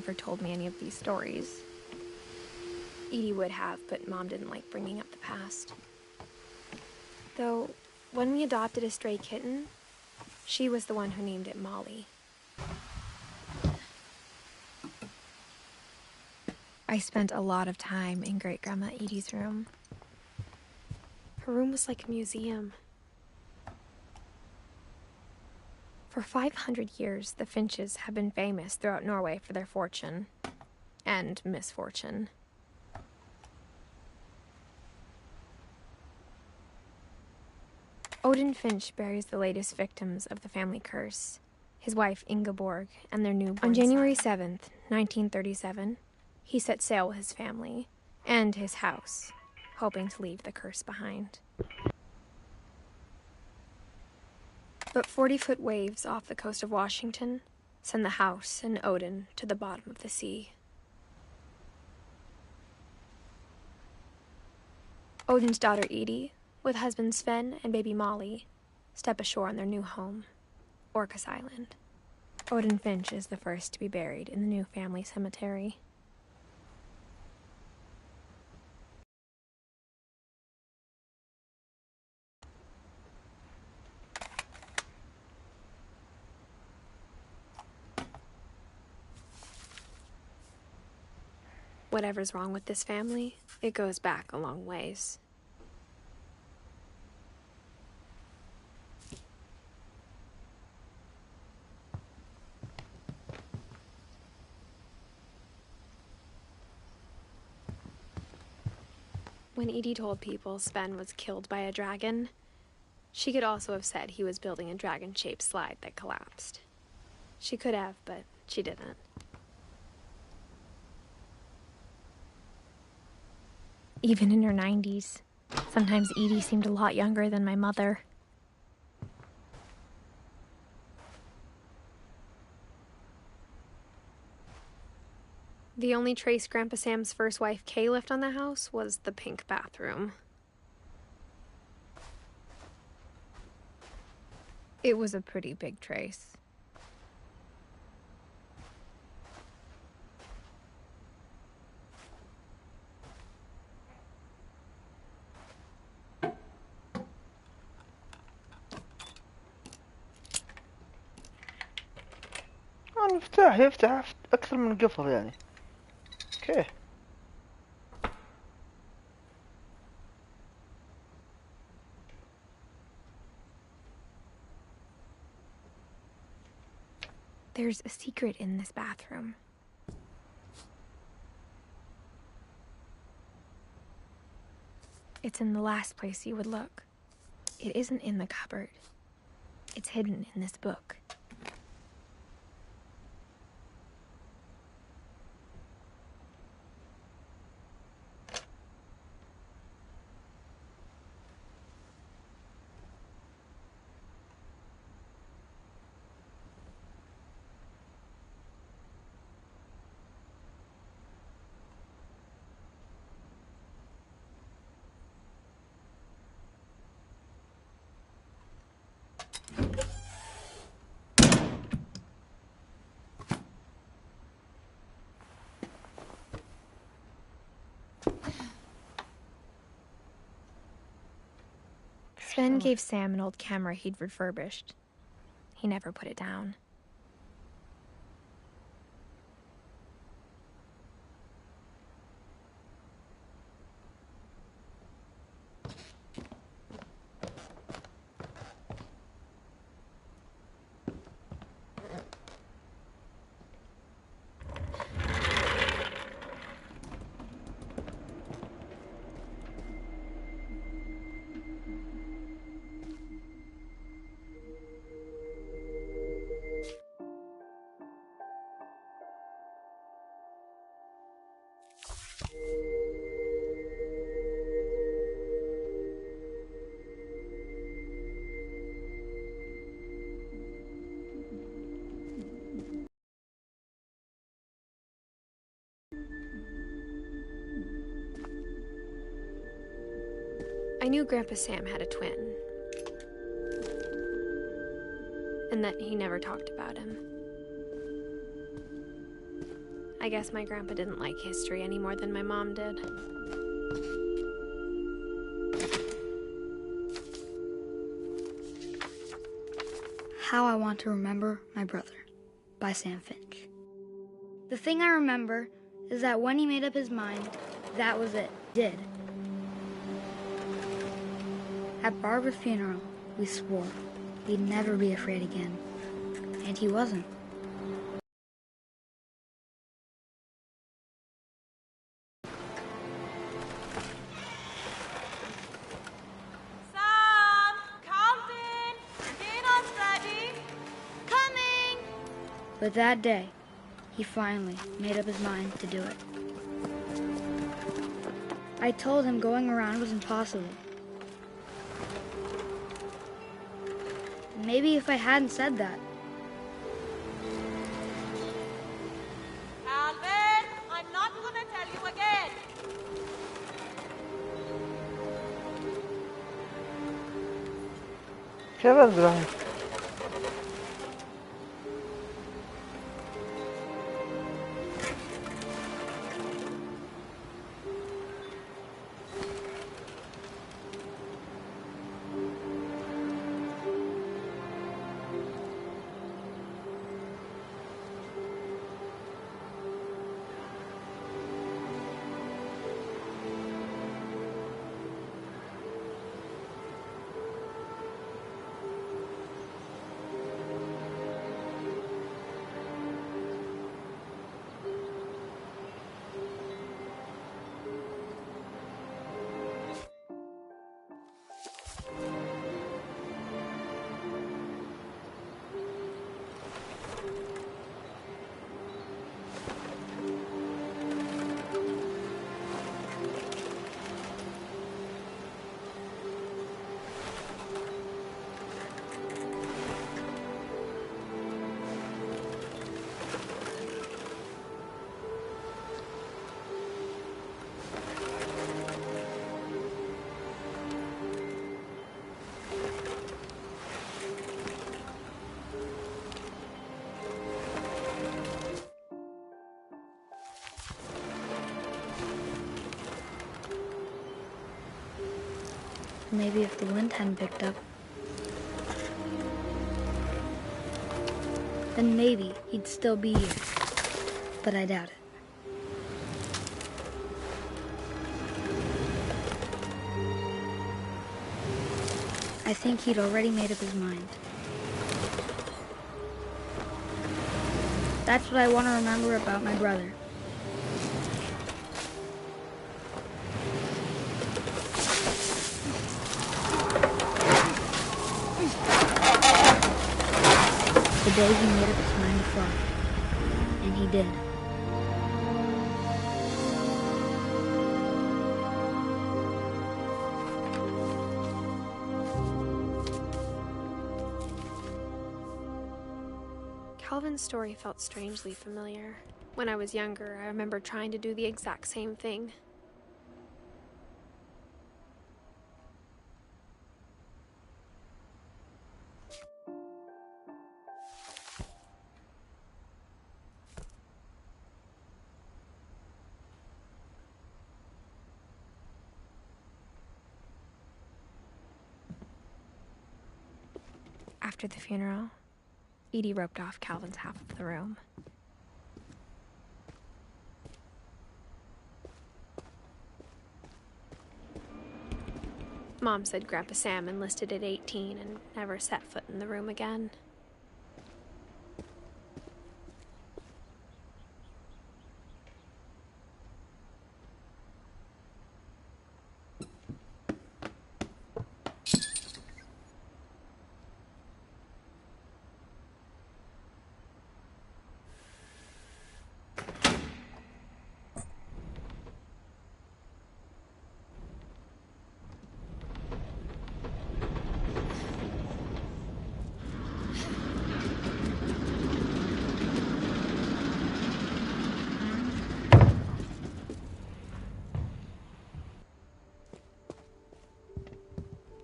never told me any of these stories. Edie would have, but Mom didn't like bringing up the past. Though, when we adopted a stray kitten, she was the one who named it Molly. I spent a lot of time in Great-Grandma Edie's room. Her room was like a museum. For 500 years, the Finches have been famous throughout Norway for their fortune and misfortune. Odin Finch buries the latest victims of the family curse, his wife Ingeborg and their newborn son. On January 7th, 1937, he set sail with his family and his house, hoping to leave the curse behind. But 40-foot waves off the coast of Washington send the house and Odin to the bottom of the sea. Odin's daughter Edie, with husband Sven and baby Molly, step ashore on their new home, Orcas Island. Odin Finch is the first to be buried in the new family cemetery. Whatever's wrong with this family, it goes back a long ways. When Edie told people Sven was killed by a dragon, she could also have said he was building a dragon-shaped slide that collapsed. She could have, but she didn't. Even in her 90s, sometimes Edie seemed a lot younger than my mother. The only trace Grandpa Sam's first wife, Kay, left on the house was the pink bathroom. It was a pretty big trace. المفتاح يفتح أكثر من قفل يعني. اوكي. There's a secret in this bathroom. It's in the last place you would look. It isn't in the cupboard. It's hidden in this book. Sven gave Sam an old camera he'd refurbished. He never put it down. I knew Grandpa Sam had a twin, and that he never talked about him. I guess my grandpa didn't like history any more than my mom did. How I Want to Remember My Brother by Sam Finch. The thing I remember is that when he made up his mind, that was it. Did. At Barbara's funeral, we swore we'd never be afraid again. And he wasn't. Sam! Calvin! Dinner's ready! Coming! But that day, he finally made up his mind to do it. I told him going around was impossible. Maybe if I hadn't said that, Calvin! I'm not gonna tell you again! كيف ابراهيم؟ maybe if the wind hadn't picked up, then maybe he'd still be here. But I doubt it. I think he'd already made up his mind. That's what I want to remember about my brother. The day he made up his mind to fly. And he did. Calvin's story felt strangely familiar. When I was younger, I remember trying to do the exact same thing. After the funeral, Edie roped off Calvin's half of the room. Mom said Grandpa Sam enlisted at 18 and never set foot in the room again.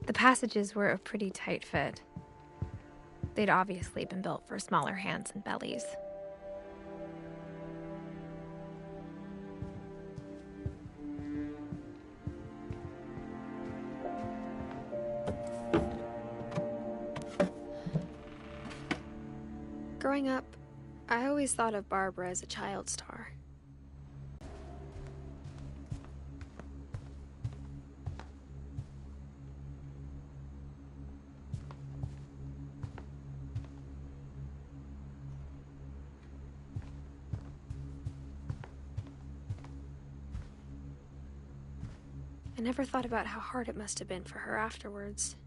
The passages were a pretty tight fit. They'd obviously been built for smaller hands and bellies. Growing up, I always thought of Barbara as a child star. I never thought about how hard it must have been for her afterwards.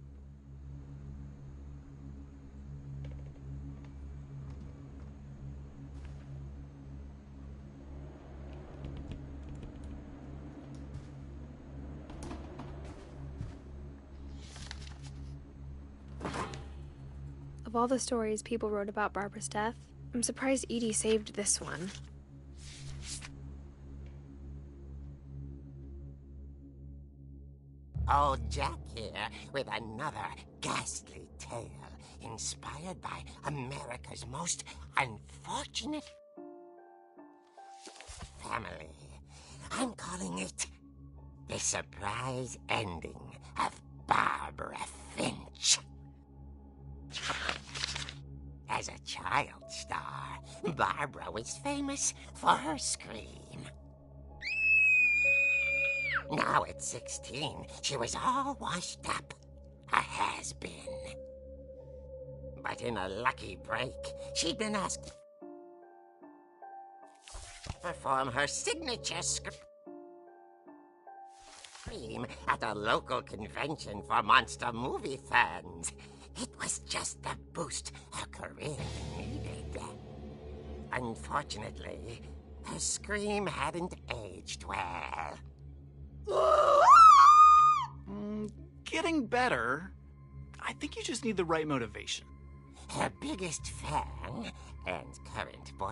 Of all the stories people wrote about Barbara's death, I'm surprised Edie saved this one. Old Jack here with another ghastly tale inspired by America's most unfortunate family. I'm calling it The Surprise Ending of Barbara Finch. As a child star, Barbara was famous for her scream. Now at 16, she was all washed up, a has-been. But in a lucky break, she'd been asked to perform her signature scream at a local convention for monster movie fans. It was just the boost her career needed. Unfortunately, her scream hadn't aged well. Getting better. I think you just need the right motivation. Her biggest fan and current boy